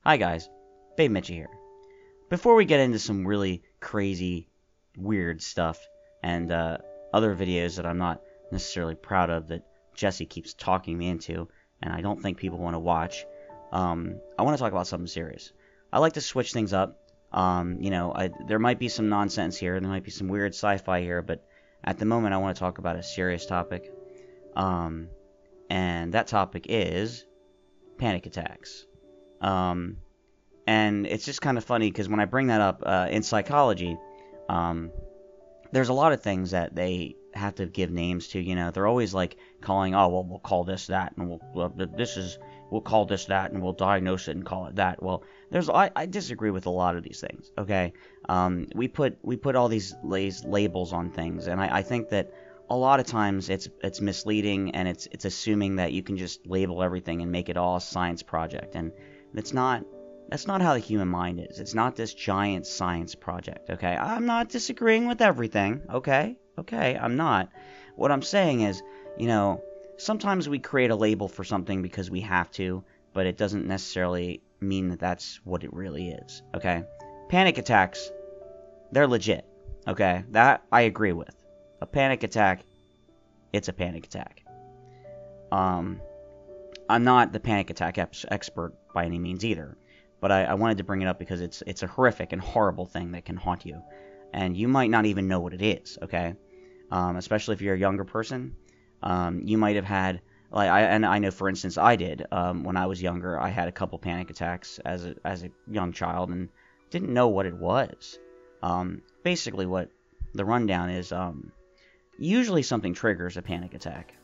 Hi guys, Babe Mitchie here. Before we get into some really crazy, weird stuff and other videos that I'm not necessarily proud of that Jesse keeps talking me into, and I don't think people want to watch, I want to talk about something serious. I like to switch things up. There might be some nonsense here, there might be some weird sci-fi here, but at the moment I want to talk about a serious topic. And that topic is panic attacks. And it's just kind of funny because when I bring that up in psychology, there's a lot of things that they have to give names to. They're always like calling, oh well, we'll call this that, and we'll call this that, and we'll diagnose it and call it that. Well, I disagree with a lot of these things. Okay, we put all these labels on things, and I think that a lot of times it's misleading, and it's assuming that you can just label everything and make it all a science project, and that's not how the human mind is. It's not this giant science project, okay? I'm not disagreeing with everything, okay? Okay, I'm not. What I'm saying is, sometimes we create a label for something because we have to, but it doesn't necessarily mean that that's what it really is, okay? Panic attacks, they're legit, okay? That I agree with. A panic attack, it's a panic attack. I'm not the panic attack expert by any means either, but I wanted to bring it up because it's a horrific and horrible thing that can haunt you, and you might not even know what it is, okay? Especially if you're a younger person, you might have had, I know for instance I did, when I was younger, I had a couple panic attacks as a young child and didn't know what it was. Basically what the rundown is, usually something triggers a panic attack,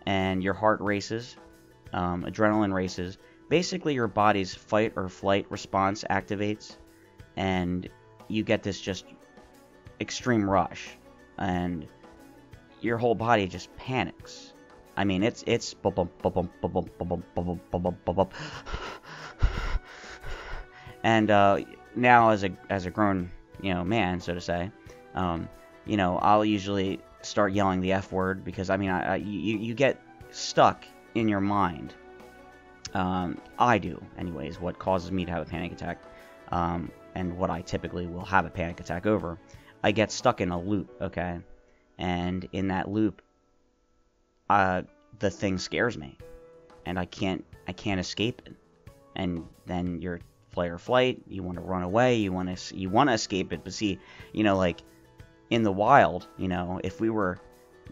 and your heart races, adrenaline races. Basically, your body's fight or flight response activates, and you get this just extreme rush, and your whole body just panics. I mean, it's bum bum bum bum bum bum bum bum bum bum bum. And now as a grown man, so to say, I'll usually start yelling the F word because you get stuck in your mind. I do, anyways, what causes me to have a panic attack, and what I typically will have a panic attack over. I get stuck in a loop, okay? And in that loop, the thing scares me, and I can't escape it. And then you're fight or flight, you want to run away, you want to escape it, but see, like, in the wild, if we were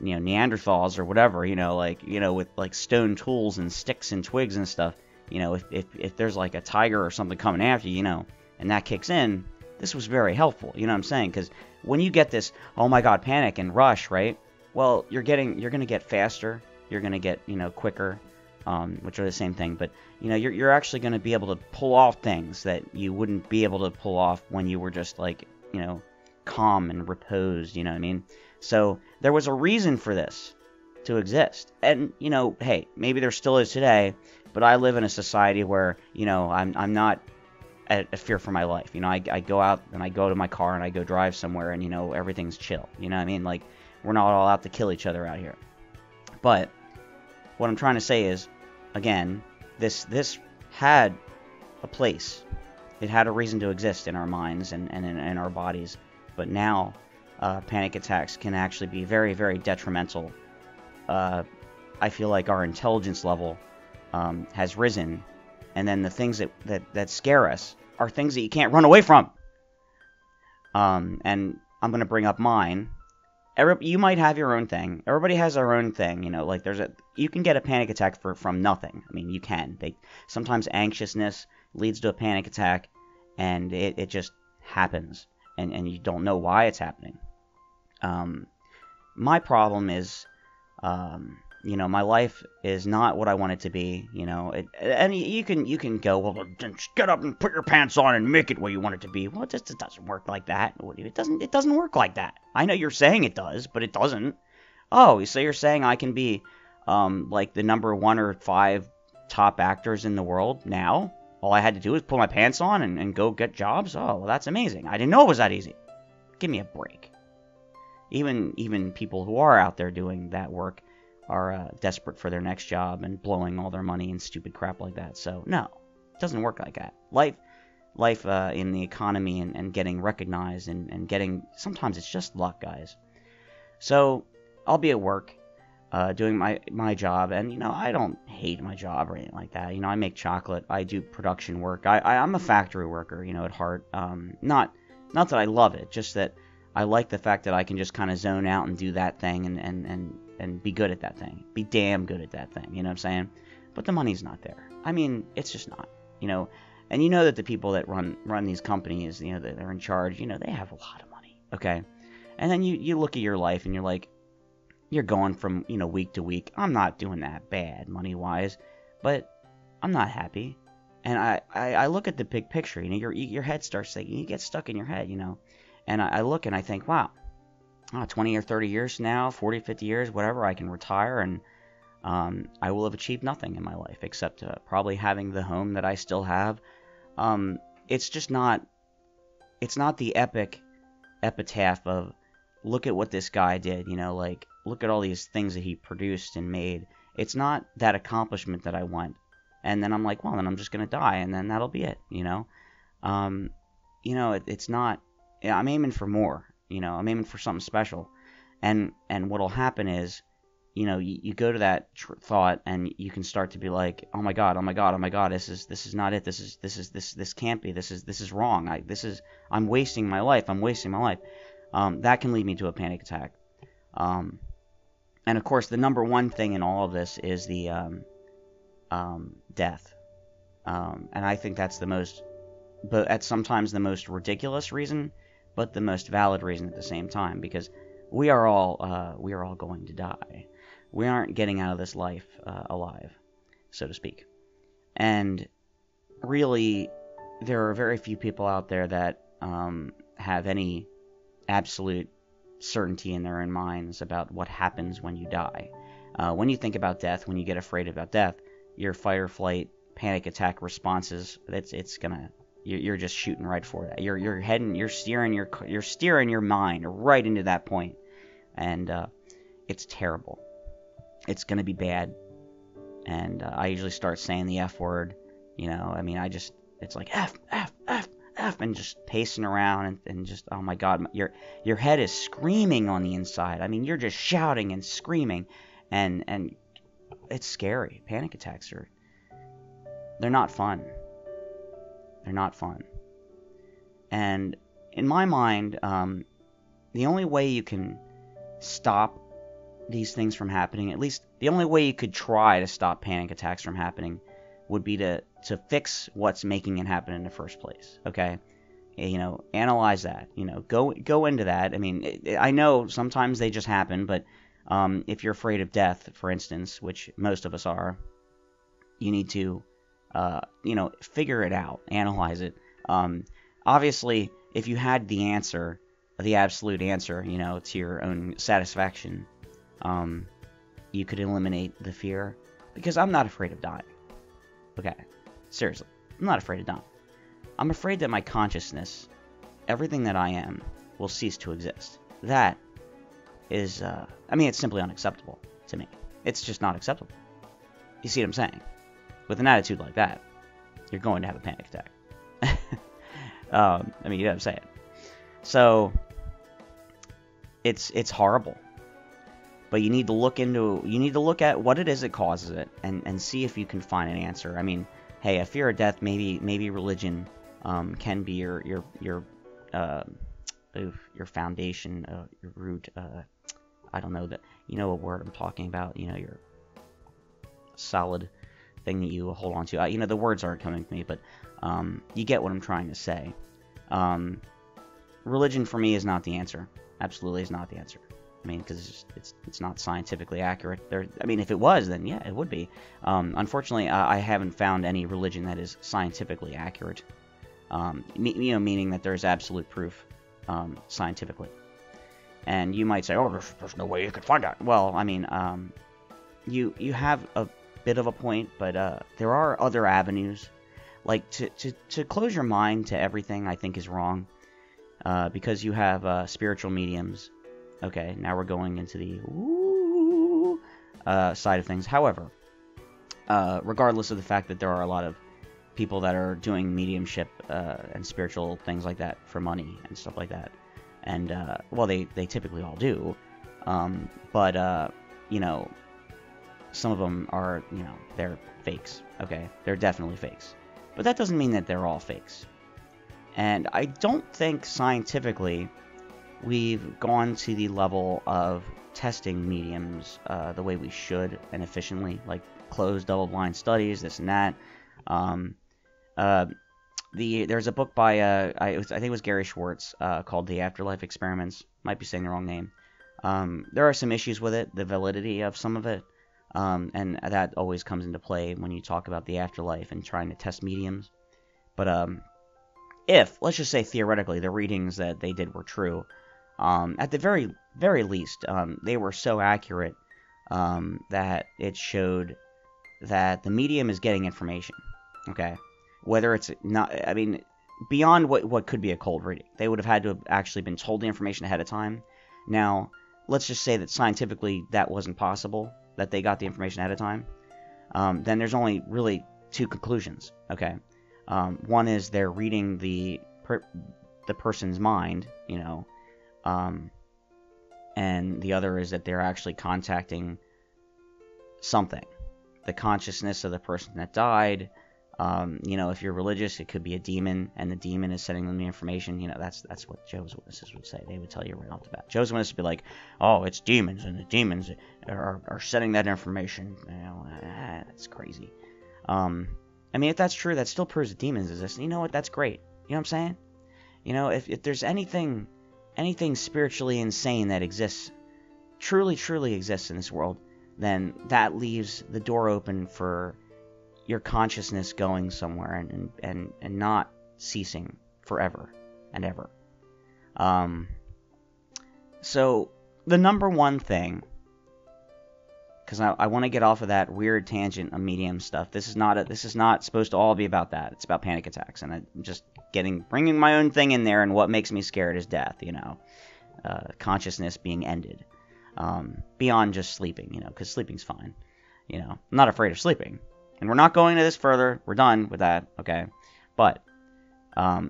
Neanderthals or whatever, with like stone tools and sticks and twigs and stuff, if there's like a tiger or something coming after you, and that kicks in, this was very helpful, you know what I'm saying? Because when you get this, oh my god, panic and rush, right? Well, you're going to get faster, you're going to get, quicker, which are the same thing, but, you're actually going to be able to pull off things that you wouldn't be able to pull off when you were just like, calm and reposed, you know what I mean? So there was a reason for this to exist. And, hey, maybe there still is today, but I live in a society where, I'm not at fear for my life. I go out and I go to my car and I go drive somewhere and, everything's chill. You know what I mean? Like, we're not all out to kill each other out here. But what I'm trying to say is, again, this had a place. It had a reason to exist in our minds and in our bodies. But now, panic attacks can actually be very, very detrimental. I feel like our intelligence level has risen, and then the things that scare us are things that you can't run away from. And I'm going to bring up mine. You might have your own thing. Everybody has their own thing. Like you can get a panic attack from nothing. I mean, you can. Sometimes anxiousness leads to a panic attack, and it just happens. And you don't know why it's happening. My problem is, my life is not what I want it to be. And you can go, well, just get up and put your pants on and make it where you want it to be. Well, it just doesn't work like that. It doesn't work like that. I know you're saying it does, but it doesn't. Oh, so you're saying I can be, like the number 1 or 5 top actors in the world now? All I had to do was put my pants on and go get jobs? Oh, well, that's amazing. I didn't know it was that easy. Give me a break. Even people who are out there doing that work are desperate for their next job and blowing all their money and stupid crap like that. So, no. It doesn't work like that. Life in the economy and getting recognized and getting, sometimes it's just luck, guys. So I'll be at work, doing my job, and I don't hate my job or anything like that. I make chocolate. I do production work. I'm a factory worker, at heart. Not that I love it, just that I like the fact that I can just kind of zone out and do that thing and be good at that thing. Be damn good at that thing, you know what I'm saying? But the money's not there. I mean, it's just not, And that the people that run these companies, that they're in charge, they have a lot of money, okay? And then you look at your life and you're like, you're going from, week to week. I'm not doing that bad money-wise, but I'm not happy. And I look at the big picture, your head starts thinking, you get stuck in your head, And I look and I think, wow, 20 or 30 years from now, 40, 50 years, whatever, I can retire and I will have achieved nothing in my life except probably having the home that I still have. It's just not, it's not the epic epitaph of, look at what this guy did, look at all these things that he produced and made. It's not that accomplishment that I want. And then I'm like, well, then I'm just going to die, and then that'll be it, It's not, I'm aiming for more, I'm aiming for something special. And what'll happen is, you go to that thought and you can start to be like, oh my god, this is not it, this can't be, this is wrong, I'm wasting my life, that can lead me to a panic attack. And of course, the number one thing in all of this is the death. And I think that's sometimes the most ridiculous reason, but the most valid reason at the same time, because we are all going to die. We aren't getting out of this life alive, so to speak. And really, there are very few people out there that have any absolute certainty in their own minds about what happens when you die. When you think about death, when you get afraid about death, your fight or flight, panic attack responses, you're just shooting right for that. You're steering your mind right into that point, and it's terrible. It's gonna be bad, and I usually start saying the F word. It's like F, and just pacing around and just, oh my god, your head is screaming on the inside. You're just shouting and screaming, and it's scary. Panic attacks they're not fun. They're not fun. And in my mind, the only way you can stop these things from happening, at least the only way you could try to stop panic attacks from happening, would be to fix what's making it happen in the first place. Okay, analyze that. Go into that. I know sometimes they just happen, but if you're afraid of death, for instance, which most of us are, you need to figure it out, analyze it. Obviously, if you had the answer, the absolute answer, to your own satisfaction, you could eliminate the fear, because I'm not afraid of dying. Okay, seriously, I'm not afraid of dying. I'm afraid that my consciousness, everything that I am, will cease to exist. That is, it's simply unacceptable to me. It's just not acceptable. You see what I'm saying? With an attitude like that, you're going to have a panic attack. You know what I'm saying? So, it's horrible. But you need to look at what it is that causes it, and see if you can find an answer. Hey, a fear of death, maybe religion can be your foundation, your root. I don't know that, what word I'm talking about. Your solid thing that you hold on to. The words aren't coming to me, but you get what I'm trying to say. Religion for me is not the answer. Absolutely is not the answer. Because it's not scientifically accurate. If it was, then yeah, it would be. Unfortunately, I haven't found any religion that is scientifically accurate. Meaning that there's absolute proof scientifically. And you might say, oh, there's no way you could find that. Well, you have a bit of a point, but there are other avenues. Like, to close your mind to everything, I think is wrong. Because you have spiritual mediums. Okay, now we're going into the side of things. However, regardless of the fact that there are a lot of people that are doing mediumship and spiritual things like that for money and stuff like that. And, well, they typically all do. But, you know, some of them are, you know, they're fakes, okay? They're definitely fakes. But that doesn't mean that they're all fakes. And I don't think scientifically we've gone to the level of testing mediums the way we should and efficiently, like closed double-blind studies, this and that. There's a book by I think it was Gary Schwartz called The Afterlife Experiments. Might be saying the wrong name. There are some issues with it, the validity of some of it, and that always comes into play when you talk about the afterlife and trying to test mediums. But if, let's just say theoretically, the readings that they did were true, at the very, very least, they were so accurate that it showed that the medium is getting information, okay? Whether it's not, I mean, beyond what could be a cold reading. They would have had to have actually been told the information ahead of time. Now, let's just say that scientifically that wasn't possible, that they got the information ahead of time. Then there's only really two conclusions, okay? One is they're reading the person's mind, you know, and the other is that they're actually contacting something. The consciousness of the person that died. You know, if you're religious, it could be a demon, and the demon is sending them the information. You know, that's what Jehovah's Witnesses would say. They would tell you right off the bat. Jehovah's Witnesses would be like, oh, it's demons, and the demons are sending that information. You know, that's crazy. I mean, if that's true, that still proves that demons exist. And you know what? That's great. You know what I'm saying? You know, if there's anything spiritually insane that exists, truly exists in this world, then that leaves the door open for your consciousness going somewhere and not ceasing forever and ever. So the number one thing, because I want to get off of that weird tangent of medium stuff. This is not supposed to all be about that. It's about panic attacks, and I'm just bringing my own thing in there. And what makes me scared is death. You know, consciousness being ended, beyond just sleeping. You know, because sleeping's fine. You know, I'm not afraid of sleeping. And we're not going to this further. We're done with that, okay? But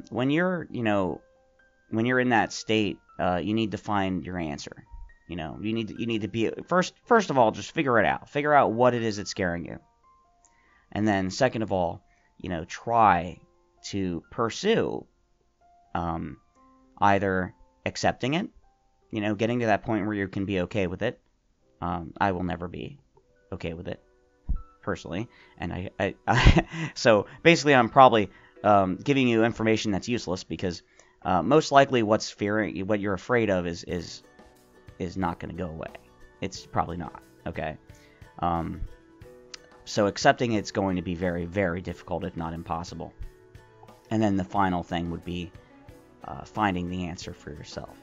when you're in that state, you need to find your answer. You know, you need to be first of all, just figure it out. Figure out what it is that's scaring you. And then second of all, you know, try to pursue either accepting it, you know, getting to that point where you can be okay with it. I will never be okay with it, personally, and I so basically I'm probably giving you information that's useless, because most likely what you're afraid of is not going to go away. It's probably not, okay? So accepting it's going to be very, very difficult, if not impossible. And then the final thing would be finding the answer for yourself.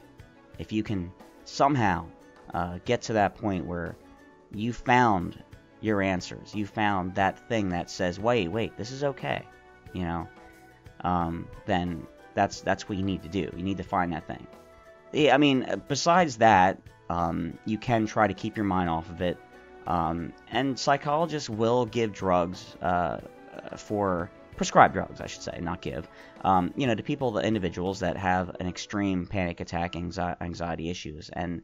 If you can somehow get to that point where you found your answers, you found that thing that says, wait, this is okay, you know, then that's what you need to do. You need to find that thing. Yeah, I mean, besides that, you can try to keep your mind off of it, and psychologists will give drugs for prescribed drugs, I should say, not give, you know, to people, the individuals that have an extreme panic attack, anxiety issues. And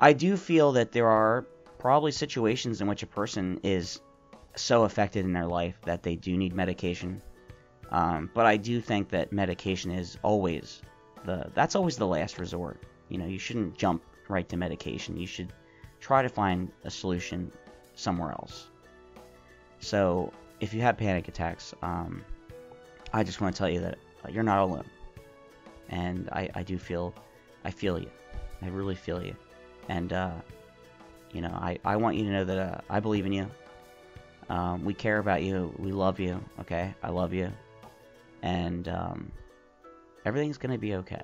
I do feel that there are probably situations in which a person is so affected in their life that they do need medication. But I do think that medication is always that's always the last resort. You know, you shouldn't jump right to medication. You should try to find a solution somewhere else. So if you have panic attacks, I just want to tell you that you're not alone. And I feel you. I really feel you. And you know, I want you to know that I believe in you. We care about you. We love you. Okay? I love you. And everything's going to be okay.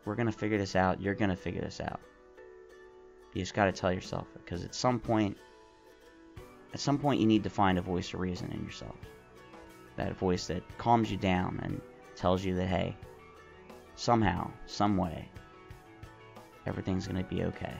We're going to figure this out. You're going to figure this out. You just got to tell yourself it, because at some point you need to find a voice of reason in yourself. That voice that calms you down and tells you that, hey, somehow, some way, everything's going to be okay.